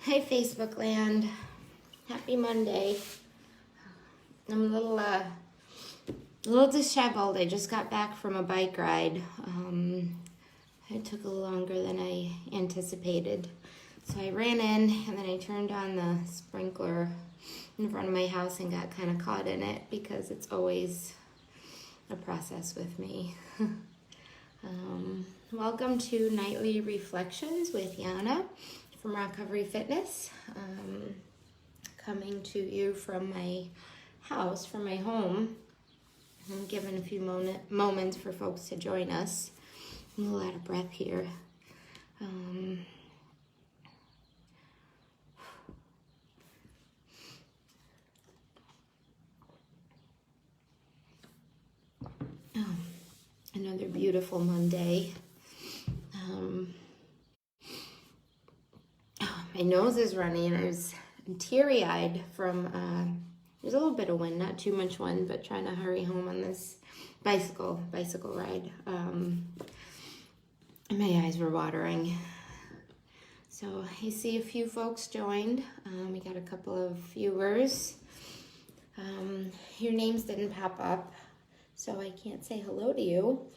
Hi, Facebook land. Happy Monday. I'm a little disheveled. I just got back from a bike ride. It took a little longer than I anticipated. So I ran in and then I turned on the sprinkler in front of my house and got kind of caught in it because it's always a process with me. Welcome to Nightly Reflections with Yana from Recovery Fitness. Coming to you from my house, from my home. I'm giving a few moments for folks to join us. I'm a little out of breath here. Another beautiful Monday. My nose is running. I'm teary-eyed from, there's a little bit of wind, not too much wind, but trying to hurry home on this bicycle ride. My eyes were watering. So I see a few folks joined. We got a couple of viewers. Your names didn't pop up, so I can't say hello to you,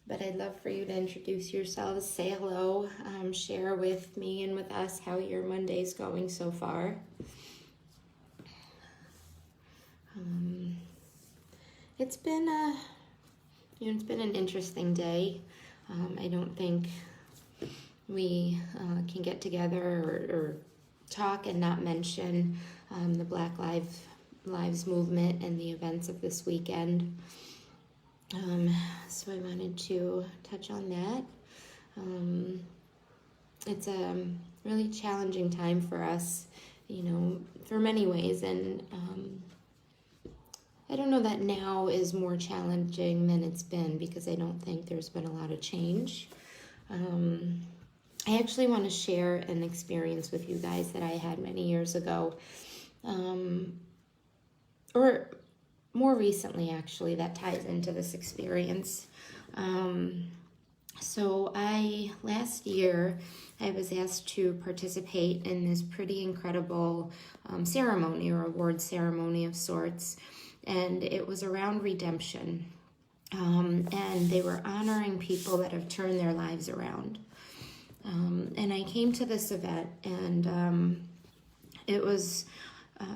but I'd love for you to introduce yourselves, say hello, share with me and with us how your Monday's going so far. It's been an interesting day. I don't think we can get together or talk and not mention the Black Lives movement and the events of this weekend. So I wanted to touch on that. It's a really challenging time for us, for many ways, and I don't know that now is more challenging than it's been because I don't think there's been a lot of change. I actually want to share an experience with you guys that I had many years ago, or more recently actually, that ties into this experience. So last year I was asked to participate in this pretty incredible ceremony or award ceremony of sorts, and it was around redemption. And they were honoring people that have turned their lives around. And I came to this event, and it was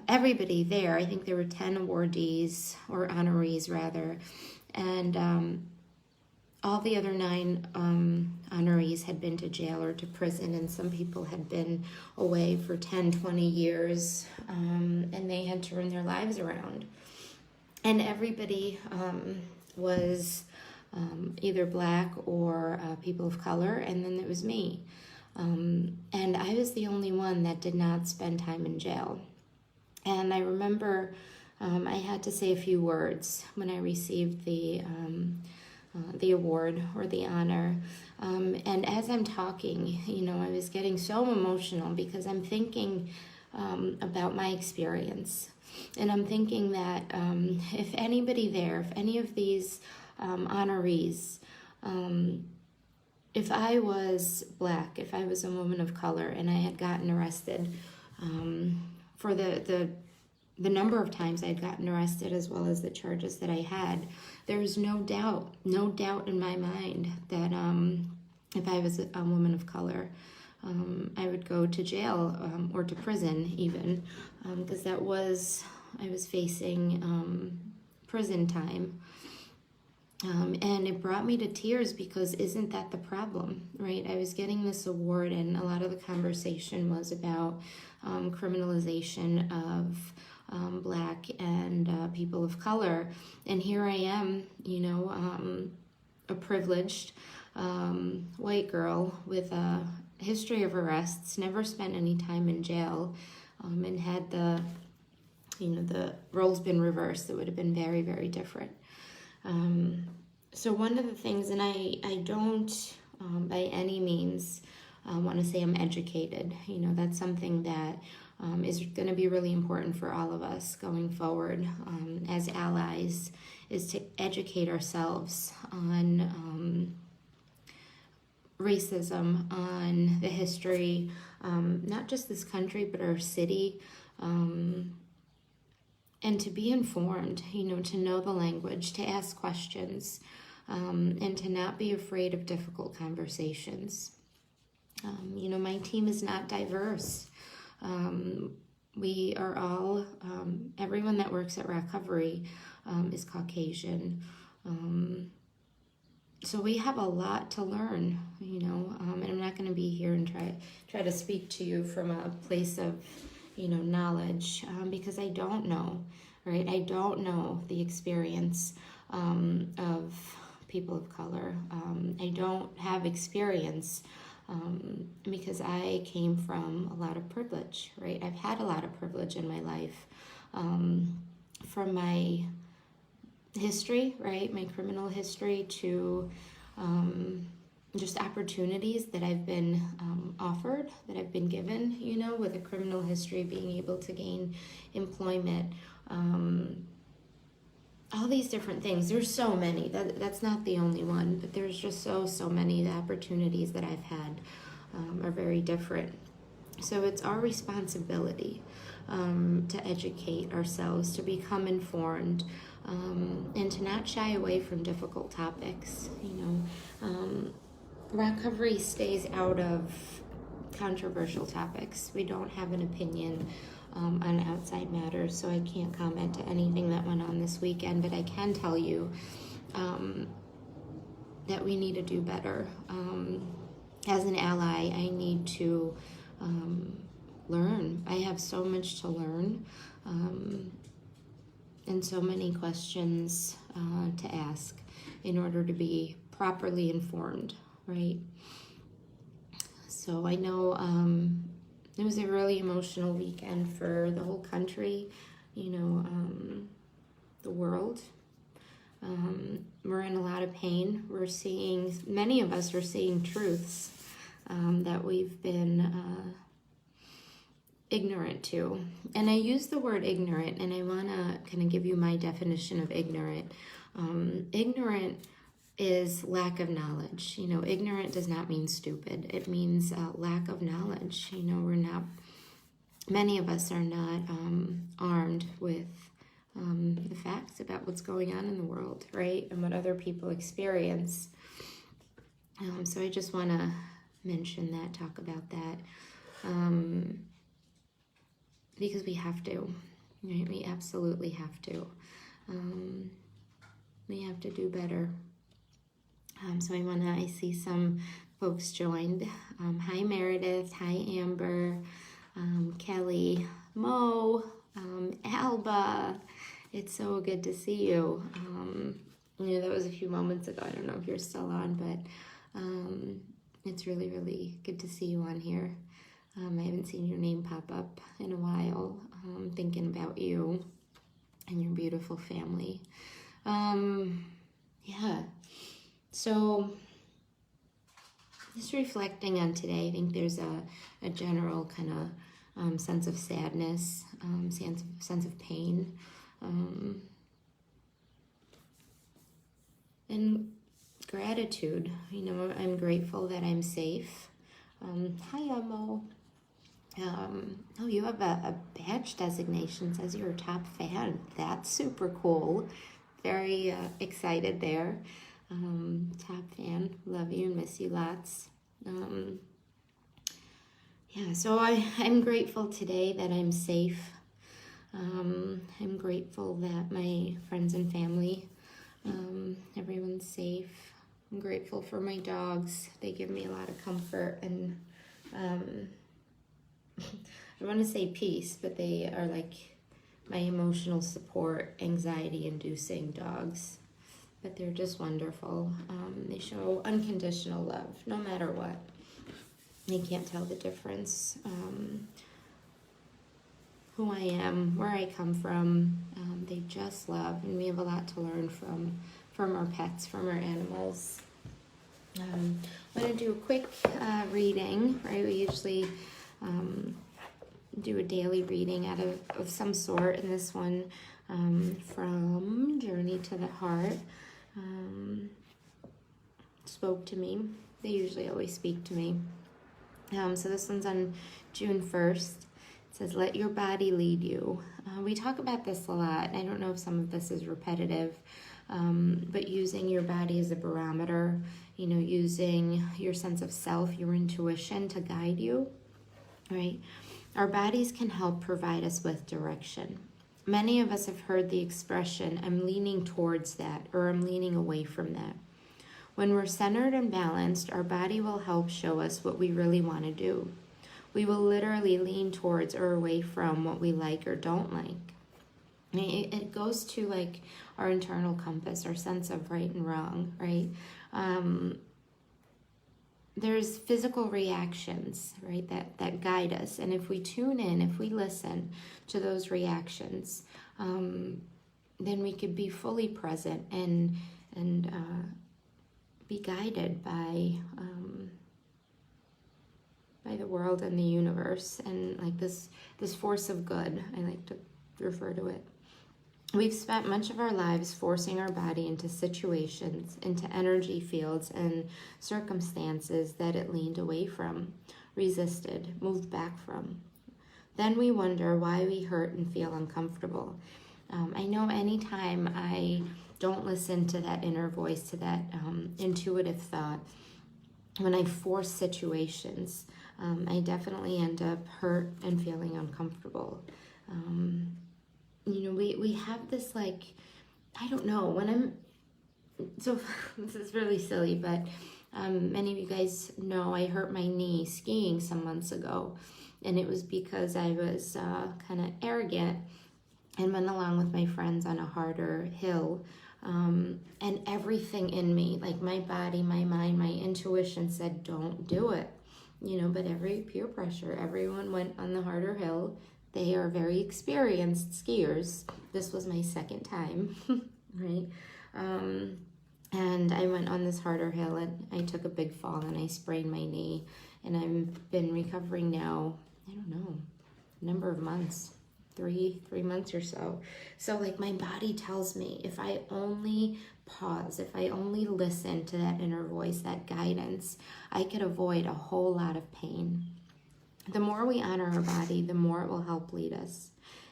everybody there. I think there were 10 awardees, or honorees rather, and all the other 9 honorees had been to jail or to prison, and some people had been away for 10, 20 years, and they had turned their lives around. And everybody was either Black or people of color, and then there was me. And I was the only one that did not spend time in jail. And I remember I had to say a few words when I received the award or the honor. And as I'm talking, I was getting so emotional because I'm thinking about my experience. And I'm thinking that if anybody there, if any of these honorees, if I was Black, if I was a woman of color and I had gotten arrested for the number of times I'd gotten arrested as well as the charges that I had, there was no doubt in my mind that if I was a woman of color, I would go to jail or to prison even, because I was facing prison time. And it brought me to tears because isn't that the problem, right? I was getting this award and a lot of the conversation was about criminalization of Black and people of color. And here I am, a privileged white girl with a history of arrests, never spent any time in jail, and had the roles been reversed, it would have been very, very different. So one of the things, and I don't by any means want to say I'm educated. That's something that is going to be really important for all of us going forward as allies, is to educate ourselves on racism, on the history, not just this country, but our city, and to be informed, to know the language, to ask questions, and to not be afraid of difficult conversations. My team is not diverse. We are all, everyone that works at Recovery is Caucasian. So we have a lot to learn, and I'm not going to be here and try to speak to you from a place of, knowledge, because I don't know, right? I don't know the experience of people of color. I don't have experience because I came from a lot of privilege, right? I've had a lot of privilege in my life, from my history, right? My criminal history to just opportunities that I've been offered, that I've been given, with a criminal history, being able to gain employment, all these different things. There's so many. That's not the only one, but there's just so many. The opportunities that I've had are very different. So it's our responsibility to educate ourselves, to become informed, and to not shy away from difficult topics. Recovery stays out of controversial topics. We don't have an opinion on outside matters, so I can't comment to anything that went on this weekend, but I can tell you that we need to do better. As an ally, I need to learn. I have so much to learn, and so many questions to ask in order to be properly informed, right? So I know it was a really emotional weekend for the whole country, the world. We're in a lot of pain. Many of us are seeing truths that we've been ignorant to. And I use the word ignorant, and I want to kind of give you my definition of ignorant. Ignorant is lack of knowledge. Ignorant does not mean stupid. It means lack of knowledge. Many of us are not armed with the facts about what's going on in the world, right? And what other people experience. So I just want to mention that, talk about that, because we have to, right? We absolutely have to. We have to do better. So I see some folks joined. Hi Meredith, hi Amber, Kelly, Mo, Alba. It's so good to see you. That was a few moments ago. I don't know if you're still on, but it's really, really good to see you on here. I haven't seen your name pop up in a while. Thinking about you and your beautiful family. Yeah. So just reflecting on today, I think there's a general kind of sense of sadness, sense of pain, and gratitude. I'm grateful that I'm safe. Hi, Amo. Oh, you have a badge designation. It says you're a top fan. That's super cool. Very excited there. Top fan. Love you and miss you lots. So I'm grateful today that I'm safe. I'm grateful that my friends and family, everyone's safe. I'm grateful for my dogs. They give me a lot of comfort and I want to say peace, but they are like my emotional support, anxiety-inducing dogs. But they're just wonderful. They show unconditional love, no matter what. They can't tell the difference. Who I am, where I come from, they just love, and we have a lot to learn from our pets, from our animals. I'm going to do a quick reading, right? We usually do a daily reading out of some sort, and this one from Journey to the Heart spoke to me. They usually always speak to me. So this one's on June 1st. It says, let your body lead you. We talk about this a lot. I don't know if some of this is repetitive, but using your body as a barometer, using your sense of self, your intuition to guide you, right? Our bodies can help provide us with direction. Many of us have heard the expression, I'm leaning towards that, or I'm leaning away from that. When we're centered and balanced, our body will help show us what we really want to do. We will literally lean towards or away from what we like or don't like. It goes to like our internal compass, our sense of right and wrong, right? There's physical reactions, right, that guide us. And if we tune in, if we listen to those reactions, then we could be fully present and be guided by the world and the universe, and like this force of good, I like to refer to it. We've spent much of our lives forcing our body into situations, into energy fields and circumstances that it leaned away from, resisted, moved back from. Then we wonder why we hurt and feel uncomfortable. I know anytime I don't listen to that inner voice, to that intuitive thought, when I force situations, I definitely end up hurt and feeling uncomfortable. We have this, like, I don't know, so this is really silly, but many of you guys know I hurt my knee skiing some months ago, and it was because I was kind of arrogant and went along with my friends on a harder hill, and everything in me, like my body, my mind, my intuition said, don't do it, but every peer pressure, everyone went on the harder hill. They are very experienced skiers. This was my second time, right? And I went on this harder hill and I took a big fall and I sprained my knee, and I've been recovering now, I don't know, a number of months, three months or so. So like my body tells me, if I only pause, if I only listen to that inner voice, that guidance, I could avoid a whole lot of pain. The more we honor our body, the more it will help lead us.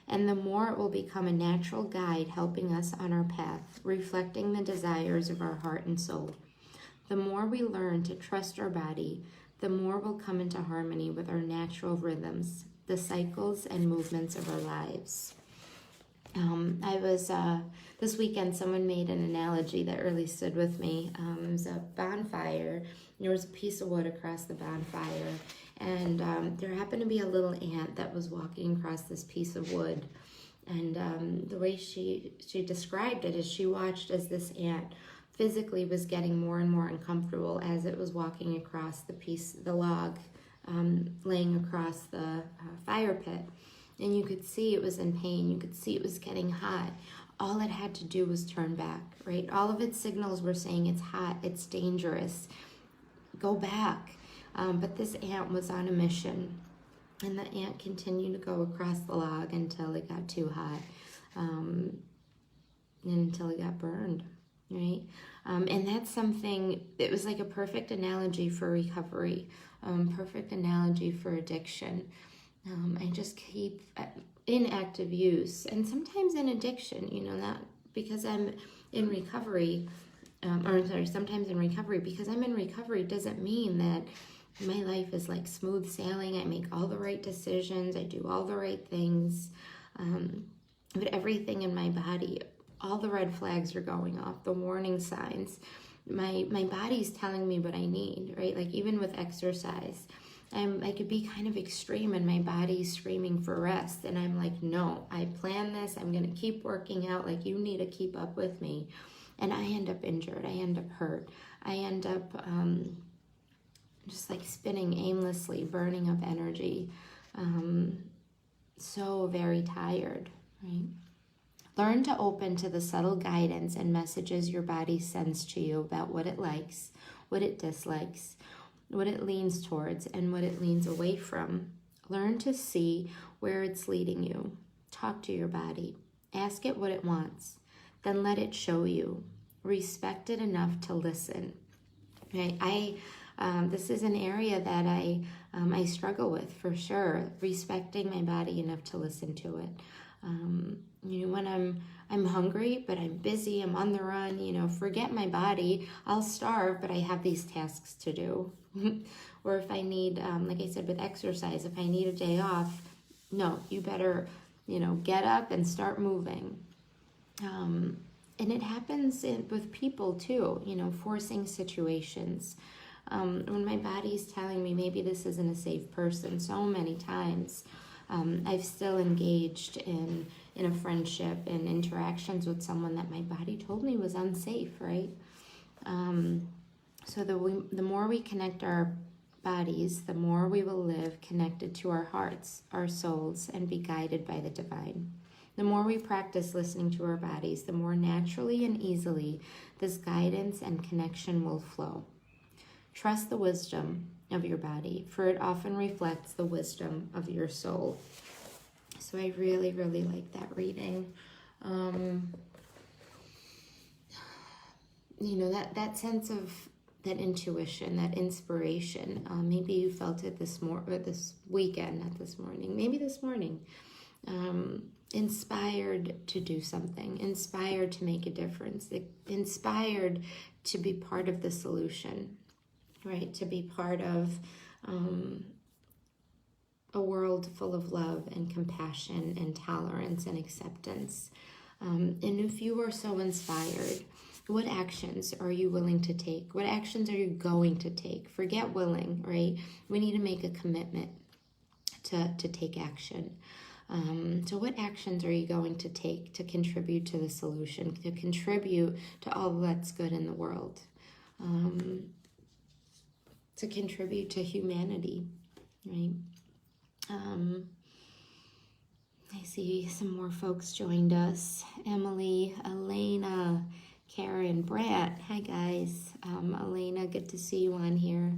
And the more it will become a natural guide helping us on our path, reflecting the desires of our heart and soul. The more we learn to trust our body, the more we'll come into harmony with our natural rhythms, the cycles and movements of our lives. This weekend, someone made an analogy that really stood with me. It was a bonfire. There was a piece of wood across the bonfire, and there happened to be a little ant that was walking across this piece of wood. And the way she described it is she watched as this ant physically was getting more and more uncomfortable as it was walking across the log, laying across the fire pit. And you could see it was in pain. You could see it was getting hot. All it had to do was turn back, right? All of its signals were saying it's hot, it's dangerous, go back. But this ant was on a mission, and the ant continued to go across the log until it got too hot, and until it got burned, right? And that's something, it was like a perfect analogy for recovery, perfect analogy for addiction. I just keep in active use, and sometimes in addiction, not because I'm in recovery, sometimes in recovery, because I'm in recovery doesn't mean that my life is like smooth sailing. I make all the right decisions, I do all the right things, but everything in my body, all the red flags are going off, the warning signs. My body's telling me what I need, right? Like even with exercise, I could be kind of extreme and my body's screaming for rest. And I'm like, no, I planned this. I'm going to keep working out. Like, you need to keep up with me. And I end up injured. I end up hurt. I end up just like spinning aimlessly, burning up energy. So very tired, right? Learn to open to the subtle guidance and messages your body sends to you about what it likes, what it dislikes, what it leans towards, and what it leans away from. Learn to see where it's leading you. Talk to your body. Ask it what it wants. Then let it show you. Respect it enough to listen. Right? This is an area that I struggle with for sure, respecting my body enough to listen to it. When I'm hungry, but I'm busy, I'm on the run, forget my body. I'll starve, but I have these tasks to do. Or if I need, like I said, with exercise, if I need a day off, no, you better, get up and start moving. And it happens with people too, forcing situations. When my body's telling me maybe this isn't a safe person, so many times I've still engaged in a friendship and interactions with someone that my body told me was unsafe, right? So the more we connect our bodies, the more we will live connected to our hearts, our souls, and be guided by the divine. The more we practice listening to our bodies, the more naturally and easily this guidance and connection will flow. Trust the wisdom of your body, for it often reflects the wisdom of your soul. So I really, really like that reading. That sense of that intuition, that inspiration. Maybe you felt it this weekend, not this morning. Maybe this morning. Inspired to do something, inspired to make a difference, inspired to be part of the solution, right? To be part of a world full of love and compassion and tolerance and acceptance. And if you are so inspired, what actions are you willing to take? What actions are you going to take? Forget willing, right? We need to make a commitment to take action. So what actions are you going to take to contribute to the solution, to contribute to all that's good in the world, to contribute to humanity, right? I see some more folks joined us. Emily, Elena, Karen, Brett. Hi, guys. Elena, good to see you on here.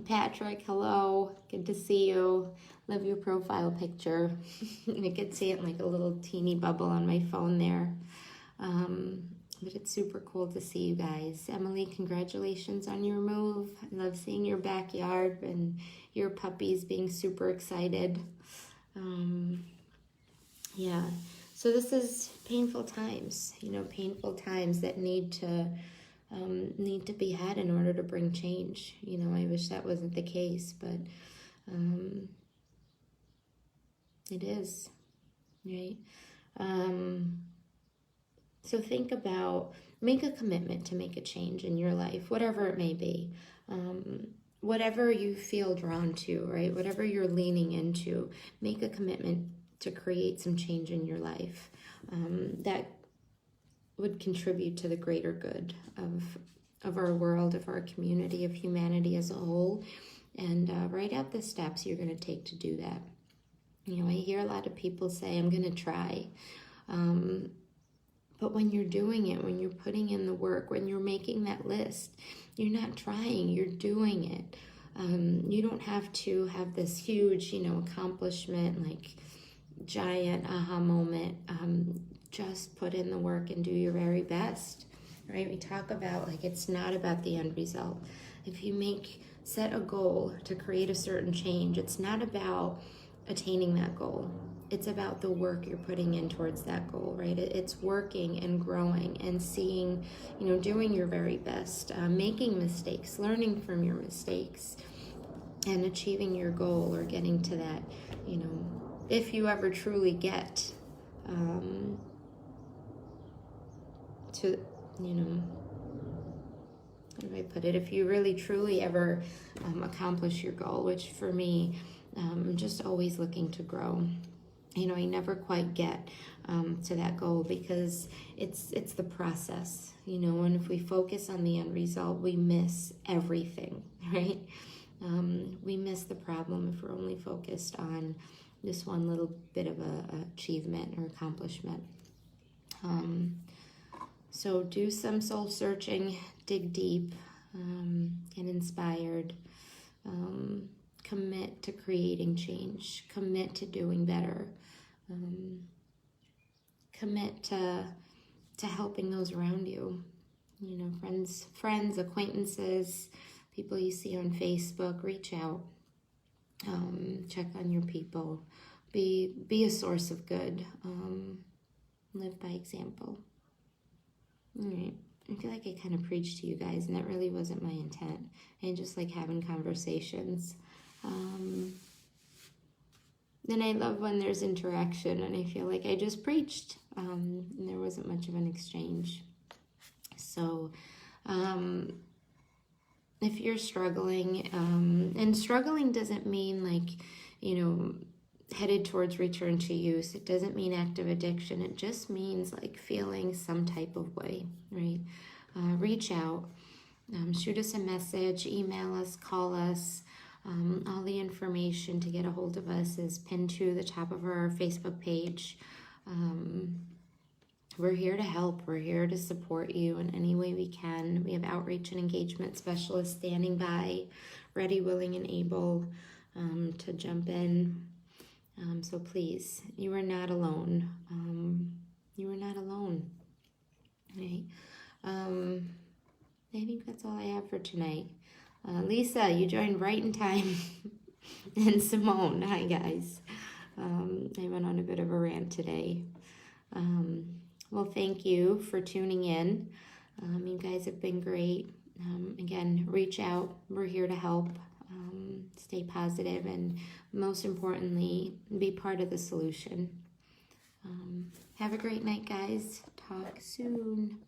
Patrick, hello. Good to see you. Love your profile picture. I could see it like a little teeny bubble on my phone there. But it's super cool to see you guys. Emily, congratulations on your move. I love seeing your backyard and your puppies being super excited. Yeah. So this is painful times, painful times that need to be had in order to bring change. I wish that wasn't the case, but it is, right? So think about, make a commitment to make a change in your life, whatever it may be. Whatever you feel drawn to, right? Whatever you're leaning into, make a commitment to create some change in your life that would contribute to the greater good of our world, of our community, of humanity as a whole, and write out the steps you're going to take to do that. I hear a lot of people say, I'm going to try. But when you're doing it, when you're putting in the work, when you're making that list, you're not trying, you're doing it. You don't have to have this huge, accomplishment, like giant aha moment. Just put in the work and do your very best, right? We talk about, it's not about the end result. If you set a goal to create a certain change, it's not about attaining that goal. It's about the work you're putting in towards that goal, right? It's working and growing and seeing, doing your very best, making mistakes, learning from your mistakes, and achieving your goal or getting to that, if you ever truly get to, how do I put it? If you really truly ever accomplish your goal, which for me, I'm just always looking to grow. I never quite get to that goal because it's the process, and if we focus on the end result, we miss everything, right? We miss the problem if we're only focused on this one little bit of a achievement or accomplishment. So do some soul searching, dig deep, get inspired, commit to creating change, commit to doing better, commit to helping those around you, You know, friends, acquaintances, people you see on Facebook, reach out. Check on your people. Be a source of good. Live by example. All right. I feel like I kind of preached to you guys, and that really wasn't my intent. I just like having conversations. And I love when there's interaction, and I feel like I just preached, and there wasn't much of an exchange. So, if you're struggling, and struggling doesn't mean like, you know, headed towards return to use. It doesn't mean active addiction. It just means like feeling some type of way, right? Reach out, shoot us a message, email us, call us. All the information to get a hold of us is pinned to the top of our Facebook page. We're here to help. We're here to support you in any way we can. We have outreach and engagement specialists standing by, ready, willing, and able to jump in. So please, you are not alone. You are not alone. Right? I think that's all I have for tonight. Lisa, you joined right in time. And Simone, hi guys. I went on a bit of a rant today. Well, thank you for tuning in. You guys have been great. Again, reach out. We're here to help. Stay positive, and most importantly, be part of the solution. Have a great night, guys. Talk soon.